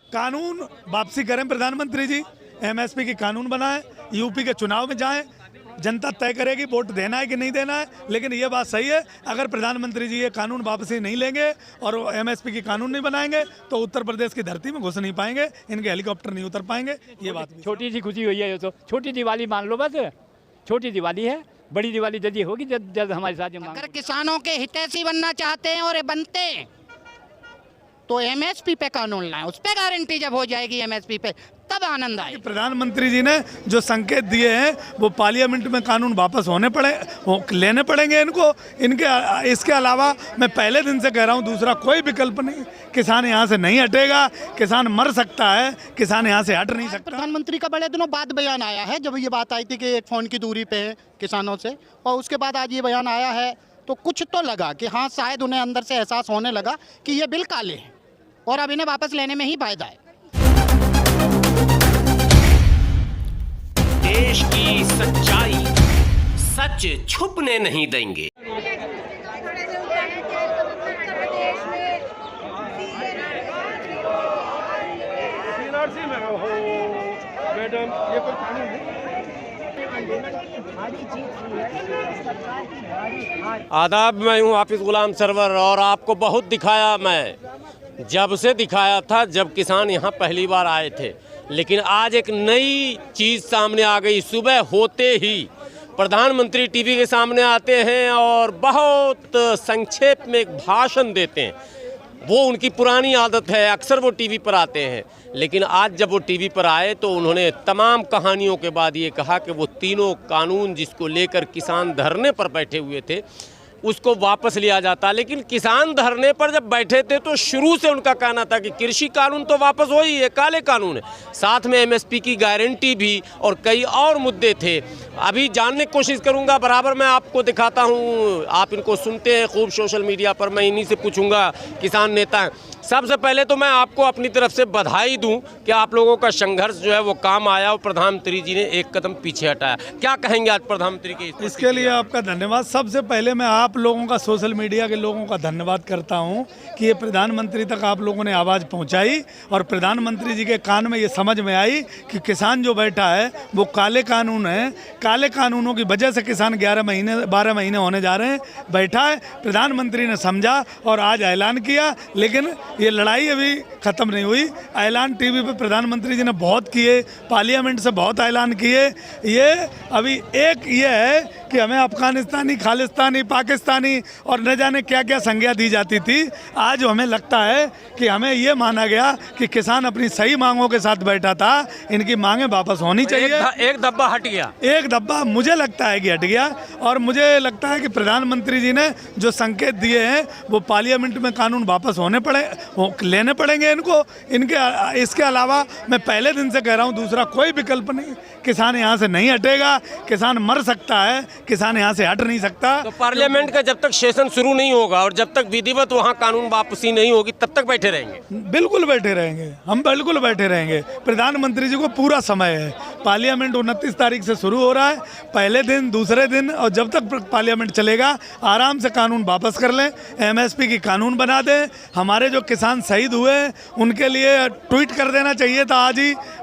कानून वापसी करें प्रधानमंत्री जी, एमएसपी की कानून बनाएं, यूपी के चुनाव में जाएं, जनता तय करेगी वोट देना है कि नहीं देना है। लेकिन ये बात सही है, अगर प्रधानमंत्री जी ये कानून वापसी नहीं लेंगे और एमएसपी की कानून नहीं बनाएंगे तो उत्तर प्रदेश की धरती में घुस नहीं पाएंगे, इनके हेलीकॉप्टर नहीं उतर पाएंगे। ये बात छोटी सी खुशी हुई है, ये तो छोटी दिवाली मान लो, बस छोटी दिवाली है, बड़ी दिवाली जल्दी होगी जब हमारे साथ। अगर किसानों के हितैषी बनना चाहते हैं और ये बनते हैं तो एमएसपी पे कानून लाएं, उस पे गारंटी जब हो जाएगी एमएसपी पे तब आनंद आए। प्रधानमंत्री जी ने जो संकेत दिए हैं वो पार्लियामेंट में कानून वापस लेने पड़ेंगे इनको। इसके अलावा मैं पहले दिन से कह रहा हूँ दूसरा कोई विकल्प नहीं। किसान यहाँ से नहीं हटेगा, किसान मर सकता है, किसान यहाँ से हट नहीं सकता। प्रधानमंत्री का बड़े दिनों बाद बयान आया है, जब ये बात आई थी कि एक फोन की दूरी पे है किसानों से, और उसके बाद आज ये बयान आया है तो कुछ तो लगा कि हाँ शायद उन्हें अंदर से एहसास होने लगा कि ये बिल काले हैं और अब इन्हें वापस लेने में ही फायदा है। देश की सच्चाई सच छुपने नहीं देंगे। मैडम ये कोई कानून है? आदाब, मैं हूँ हाफिज गुलाम सरवर और आपको बहुत दिखाया, मैं जब से दिखाया था जब किसान यहाँ पहली बार आए थे, लेकिन आज एक नई चीज़ सामने आ गई। सुबह होते ही प्रधानमंत्री टीवी के सामने आते हैं और बहुत संक्षेप में एक भाषण देते हैं। वो उनकी पुरानी आदत है, अक्सर वो टीवी पर आते हैं, लेकिन आज जब वो टीवी पर आए तो उन्होंने तमाम कहानियों के बाद ये कहा कि वो तीनों कानून जिसको लेकर किसान धरने पर बैठे हुए थे उसको वापस लिया जाता। लेकिन किसान धरने पर जब बैठे थे तो शुरू से उनका कहना था कि कृषि कानून तो वापस हो ही है, काले कानून है, साथ में एमएसपी की गारंटी भी और कई और मुद्दे थे। अभी जानने की कोशिश करूंगा, बराबर मैं आपको दिखाता हूं, आप इनको सुनते हैं खूब सोशल मीडिया पर, मैं इन्हीं से पूछूंगा, किसान नेता हैं। सबसे पहले तो मैं आपको अपनी तरफ से बधाई दूं कि आप लोगों का संघर्ष जो है वो काम आया और प्रधानमंत्री जी ने एक कदम पीछे हटाया। क्या कहेंगे आज प्रधानमंत्री के इसके लिए? आपका धन्यवाद। सबसे पहले मैं आप लोगों का, सोशल मीडिया के लोगों का धन्यवाद करता हूं कि ये प्रधानमंत्री तक आप लोगों ने आवाज़ पहुंचाई और प्रधानमंत्री जी के कान में ये समझ में आई कि किसान जो बैठा है वो काले कानून है, काले कानूनों की वजह से किसान 12 महीने होने जा रहे हैं बैठा है। प्रधानमंत्री ने समझा और आज ऐलान किया, लेकिन ये लड़ाई अभी ख़त्म नहीं हुई। ऐलान टीवी पे प्रधानमंत्री जी ने बहुत किए, पार्लियामेंट से बहुत ऐलान किए। ये अभी एक ये है कि हमें अफगानिस्तानी, खालिस्तानी, पाकिस्तानी और न जाने क्या क्या संज्ञा दी जाती थी। आज हमें लगता है कि हमें ये माना गया कि किसान अपनी सही मांगों के साथ बैठा था, इनकी मांगें वापस होनी चाहिए। एक धब्बा हट गया, एक धब्बा मुझे लगता है कि हट गया। और मुझे लगता है कि प्रधानमंत्री जी ने जो संकेत दिए हैं वो पार्लियामेंट में कानून वापस लेने पड़ेंगे इनको। इसके अलावा मैं पहले दिन से कह रहा हूँ दूसरा कोई विकल्प नहीं। किसान यहाँ से नहीं हटेगा, किसान मर सकता है, किसान यहाँ से हट नहीं सकता। तो पार्लियामेंट का जब तक सेशन शुरू नहीं होगा और जब तक विधिवत वहाँ कानून वापसी नहीं होगी तब तक बैठे रहेंगे? बिल्कुल बैठे रहेंगे, हम बिल्कुल बैठे रहेंगे। प्रधानमंत्री जी को पूरा समय है। पार्लियामेंट 29 तारीख से शुरू हो रहा है, पहले दिन, दूसरे दिन, और जब तक पार्लियामेंट चलेगा आराम से कानून वापस कर लें, एमएसपी की कानून बना दें। हमारे जो किसान शहीद हुए उनके लिए ट्वीट कर देना चाहिए था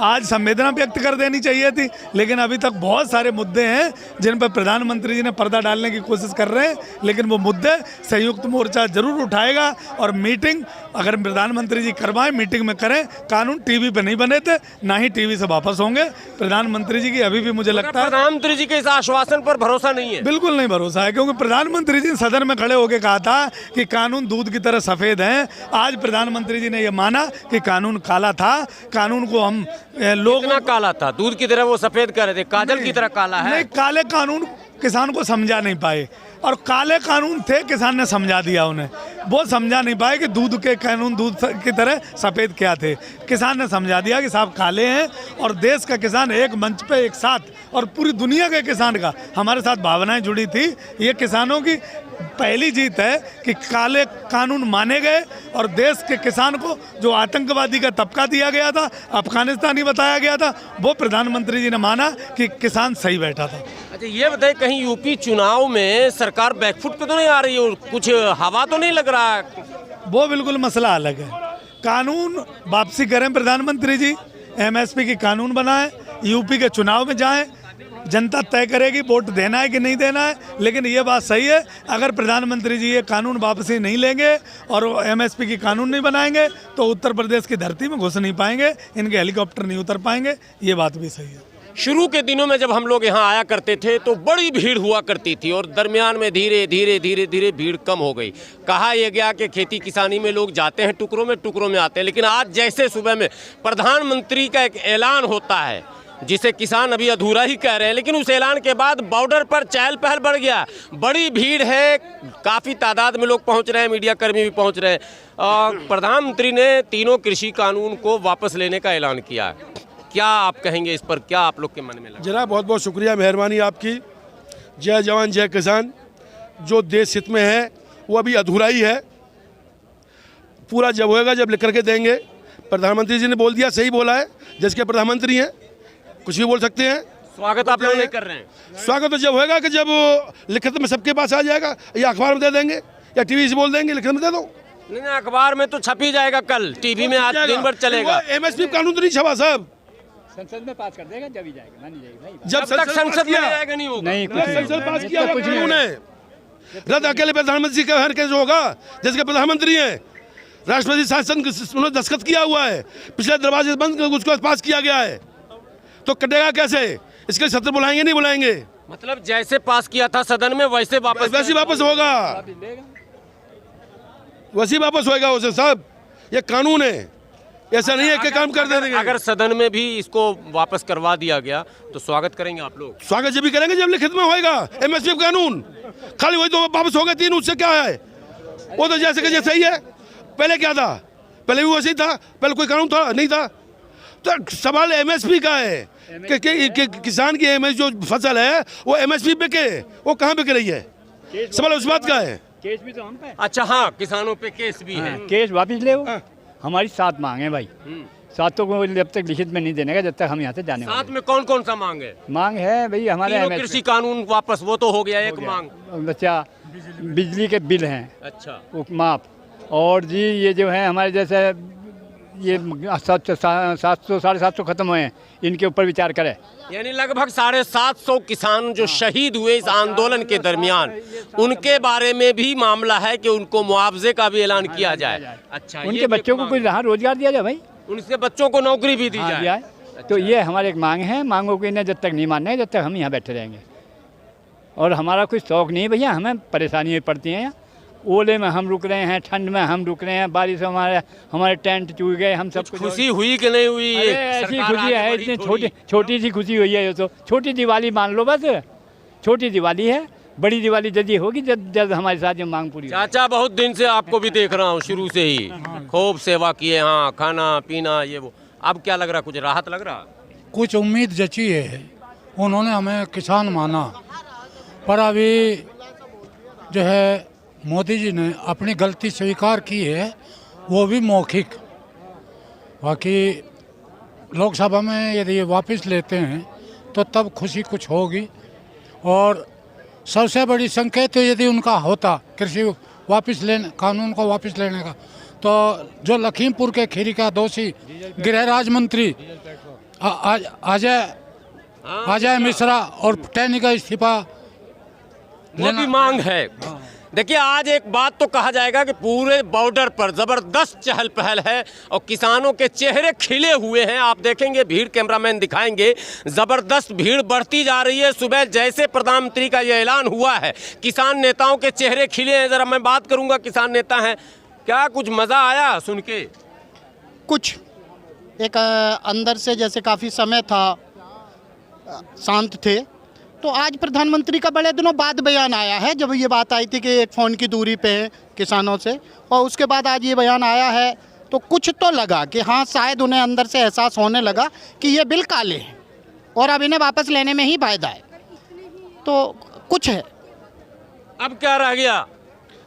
आज संवेदना व्यक्त कर देनी चाहिए थी, लेकिन अभी तक बहुत सारे मुद्दे हैं जिन पर प्रधानमंत्री जी ने पर्दा डालने की कोशिश कर रहे हैं। लेकिन वो मुद्दे संयुक्त मोर्चा जरूर उठाएगा और मीटिंग अगर प्रधानमंत्री जी करवाएं, मीटिंग में करें। कानून टीवी पे नहीं बने थे, ना ही टीवी से वापस होंगे। प्रधानमंत्री जी की अभी भी मुझे लगता है प्रधानमंत्री जी के इस आश्वासन पर भरोसा नहीं है। बिल्कुल नहीं भरोसा है, क्योंकि प्रधानमंत्री जी सदन में खड़े होकर कहा था कि कानून दूध की तरह सफेद है। आज प्रधानमंत्री जी ने यह माना कि कानून काला था। कानून को हम लोग काला था, दूध की तरह वो सफेद कर रहे थे, काजल की तरह काला है। नहीं, काले कानून किसान को समझा नहीं पाए और काले कानून थे, किसान ने समझा दिया उन्हें। वो समझा नहीं पाए कि दूध के कानून दूध की तरह सफ़ेद क्या थे। किसान ने समझा दिया कि साहब काले हैं, और देश का किसान एक मंच पे एक साथ, और पूरी दुनिया के किसान का हमारे साथ भावनाएं जुड़ी थी। ये किसानों की पहली जीत है कि काले कानून माने गए और देश के किसान को जो आतंकवादी का तबका दिया गया था, अफगानिस्तानी बताया गया था, वो प्रधानमंत्री जी ने माना कि किसान सही बैठा था। अच्छा, ये बताइए, कहीं यूपी चुनाव में सरकार बैकफुट पे तो नहीं आ रही है? कुछ हवा तो नहीं लग रहा है? वो बिल्कुल मसला अलग है। कानून वापसी करें प्रधानमंत्री जी, एमएसपी की कानून बनाएं, यूपी के चुनाव में जाएं, जनता तय करेगी वोट देना है कि नहीं देना है। लेकिन ये बात सही है, अगर प्रधानमंत्री जी ये कानून वापसी नहीं लेंगे और एमएसपी की कानून नहीं बनाएंगे तो उत्तर प्रदेश की धरती में घुस नहीं पाएंगे, इनके हेलीकॉप्टर नहीं उतर पाएंगे। ये बात भी सही है। शुरू के दिनों में जब हम लोग यहाँ आया करते थे तो बड़ी भीड़ हुआ करती थी और दरमियान में धीरे धीरे भीड़ कम हो गई। कहा यह गया कि खेती किसानी में लोग जाते हैं टुकड़ों में आते हैं, लेकिन आज जैसे सुबह में प्रधानमंत्री का एक ऐलान होता है जिसे किसान अभी अधूरा ही कह रहे हैं, लेकिन उस ऐलान के बाद बॉर्डर पर चहल पहल बढ़ गया, बड़ी भीड़ है, काफ़ी तादाद में लोग पहुंच रहे हैं, मीडिया कर्मी भी पहुंच रहे हैं। प्रधानमंत्री ने तीनों कृषि कानून को वापस लेने का ऐलान किया है। क्या आप कहेंगे इस पर, क्या आप लोग के मन में लगा? जनाब बहुत बहुत शुक्रिया, मेहरबानी आपकी। जय जवान जय किसान। जो देश हित में है वो अभी अधूरा ही है, पूरा जब होएगा जब लिख करके देंगे। प्रधानमंत्री जी ने बोल दिया, सही बोला है, जिसके प्रधानमंत्री हैं कुछ भी बोल सकते हैं। स्वागत आप लोग नहीं कर रहे हैं? स्वागत तो जब होएगा कि जब लिखित में सबके पास आ जाएगा, या अखबार में दे देंगे या टीवी से बोल देंगे लिखित में दे दो। नहीं, अखबार में तो छप ही जाएगा, कल टीवी में आज दिन भर चलेगा। एमएसपी कानून तो नहीं छपा साहब, संसद में पास कर देगा जब ही जाएगा, मानी जाएगी भाई। जब तक संसद में जाएगा नहीं होगा। नहीं, कुछ संसद पास किया हुआ कानून है। रद्द अकेले प्रधानमंत्री का हर केस होगा, जिसके प्रधानमंत्री हैं। राष्ट्रपति शासन उन्होंने दस्तखत किया हुआ है, पिछले दरवाजे बंद उसको पास किया गया है, तो कटेगा कैसे? इसके सत्र बुलाएंगे नहीं बुलाएंगे? मतलब जैसे पास किया था सदन में वैसे वैसे वापस होगा, वैसे वापस होएगा उसे साहब। ये कानून है, ऐसा नहीं है कि काम कर देंगे। अगर सदन में भी इसको वापस करवा दिया गया तो स्वागत करेंगे आप लोग? स्वागत जब भी करेंगे जब लिखित में होएगा एमएसपी कानून। खाली वही तो वापस हो गए 3, उससे क्या है? वो तो जैसे कि जैसे ही है। पहले क्या था? पहले भी वैसे ही था, पहले कोई कानून था नहीं था। तो सवाल एमएसपी का है कि किसान की एमएस जो फसल है वो एमएसपी पे के, वो कहाँ पे रही है? सवाल उस बात का है। केस भी तो हम पे। अच्छा, हाँ, किसानों पे केस भी है। केस वापिस ले, हमारी 7 मांग है भाई। 7 को जब तक लिखित में नहीं देने का, जब तक हम यहाँ से जाने साथ में कौन कौन सा मांग है? मांग है भाई हमारे कृषि कानून वापस, वो तो हो गया एक मांग। बच्चा बिजली के बिल हैं, अच्छा, वो माफ। और जी ये जो है हमारे जैसे ये 700 750 खत्म हुए हैं, इनके ऊपर विचार करें। यानी लगभग 750 किसान जो शहीद हुए इस आंदोलन के दरमियान, उनके बारे में भी मामला है कि उनको मुआवजे का भी ऐलान किया जाए। अच्छा, उनके बच्चों को कुछ यहाँ रोजगार दिया जाए भाई, उनसे बच्चों को नौकरी भी दी जाए। तो ये हमारे एक मांग है। मांगों को इन्हें जब तक नहीं मानने जब तक हम यहाँ बैठे रहेंगे। और हमारा कोई शौक नहीं है भैया, हमें परेशानियाँ पड़ती हैं। ओले में हम रुक रहे हैं, ठंड में हम रुक रहे हैं, बारिश में हमारे टेंट चूक गए, हम सब कुछ। खुशी हुई कि नहीं हुई? ऐसी खुशी है, इतनी छोटी सी खुशी हुई है। ये तो छोटी दिवाली मान लो, बस छोटी दिवाली है। बड़ी दिवाली जल्दी होगी जब हमारे साथ ये मांग पूरी। चाचा, बहुत दिन से आपको भी देख रहा हूँ, शुरू से ही खूब सेवा किए, हाँ, खाना पीना ये वो। अब क्या लग रहा, कुछ राहत लग रहा? कुछ उम्मीद जची है, उन्होंने हमें किसान माना, पर अभी जो है मोदी जी ने अपनी गलती स्वीकार की है, वो भी मौखिक। बाकी लोकसभा में यदि ये वापस लेते हैं तो तब खुशी कुछ होगी। और सबसे बड़ी संकेत यदि उनका होता कृषि वापस लेने, कानून को वापस लेने का, तो जो लखीमपुर के खीरी का दोषी गृह राज्य मंत्री अजय मिश्रा और टैनी का इस्तीफा वो भी मांग है। देखिए, आज एक बात तो कहा जाएगा कि पूरे बॉर्डर पर जबरदस्त चहल पहल है और किसानों के चेहरे खिले हुए हैं। आप देखेंगे, भीड़ कैमरामैन दिखाएंगे, जबरदस्त भीड़ बढ़ती जा रही है। सुबह जैसे प्रधानमंत्री का ये ऐलान हुआ है, किसान नेताओं के चेहरे खिले हैं। जरा मैं बात करूंगा, किसान नेता हैं, क्या कुछ मजा आया सुन के? कुछ एक अंदर से जैसे काफ़ी समय था शांत थे, तो आज प्रधानमंत्री का बड़े दिनों बाद बयान आया है। जब ये बात आई थी कि एक फ़ोन की दूरी पे हैं किसानों से, और उसके बाद आज ये बयान आया है, तो कुछ तो लगा कि हाँ, शायद उन्हें अंदर से एहसास होने लगा कि ये बिल काले हैं और अब इन्हें वापस लेने में ही फायदा है। तो कुछ है। अब क्या रह गया?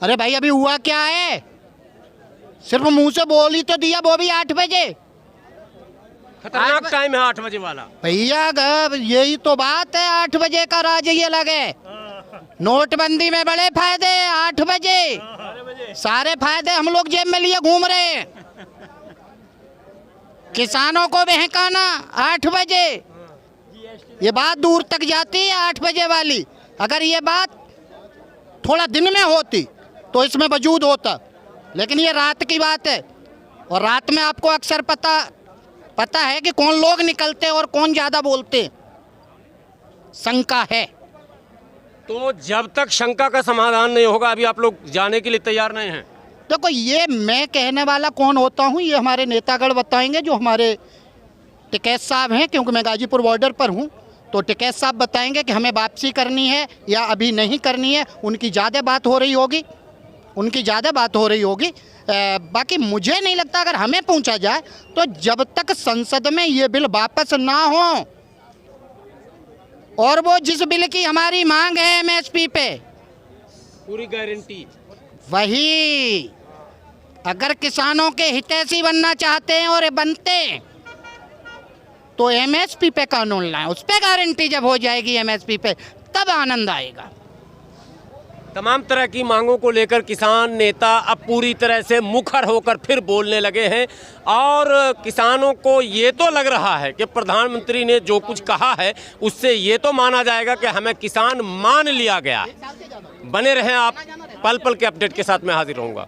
अरे भाई, अभी हुआ क्या है? सिर्फ मुंह से बोल ही तो दिया, वो भी 8 बजे। खतरनाक टाइम है 8 बजे वाला भैया। यही तो बात है, 8 बजे का राज ये लगे। नोटबंदी में बड़े फायदे, 8 बजे सारे फायदे हम लोग जेब में लिए घूम रहे हैं। किसानों को बहकाना 8 बजे, ये बात दूर तक जाती है 8 बजे वाली। अगर ये बात थोड़ा दिन में होती तो इसमें वजूद होता, लेकिन ये रात की बात है, और रात में आपको अक्सर पता है कि कौन लोग निकलते हैं और कौन ज़्यादा बोलते हैं। शंका है। तो जब तक शंका का समाधान नहीं होगा अभी आप लोग जाने के लिए तैयार नहीं हैं? देखो, ये मैं कहने वाला कौन होता हूँ, ये हमारे नेतागढ़ बताएंगे, जो हमारे टिकैत साहब हैं, क्योंकि मैं गाजीपुर बॉर्डर पर हूँ, तो टिकैत साहब बताएंगे कि हमें वापसी करनी है या अभी नहीं करनी है। उनकी ज़्यादा बात हो रही होगी, बाकी मुझे नहीं लगता अगर हमें पूछा जाए तो जब तक संसद में ये बिल वापस ना हो, और वो जिस बिल की हमारी मांग है एमएसपी पे पूरी गारंटी, वही अगर किसानों के हितैषी बनना चाहते हैं और ये बनते हैं तो एमएसपी पे कानून लाएं। उस पे गारंटी जब हो जाएगी एमएसपी पे, तब आनंद आएगा। तमाम तरह की मांगों को लेकर किसान नेता अब पूरी तरह से मुखर होकर फिर बोलने लगे हैं, और किसानों को ये तो लग रहा है कि प्रधानमंत्री ने जो कुछ कहा है उससे ये तो माना जाएगा कि हमें किसान मान लिया गया। बने रहें आप, पल पल के अपडेट के साथ मैं हाजिर रहूँगा।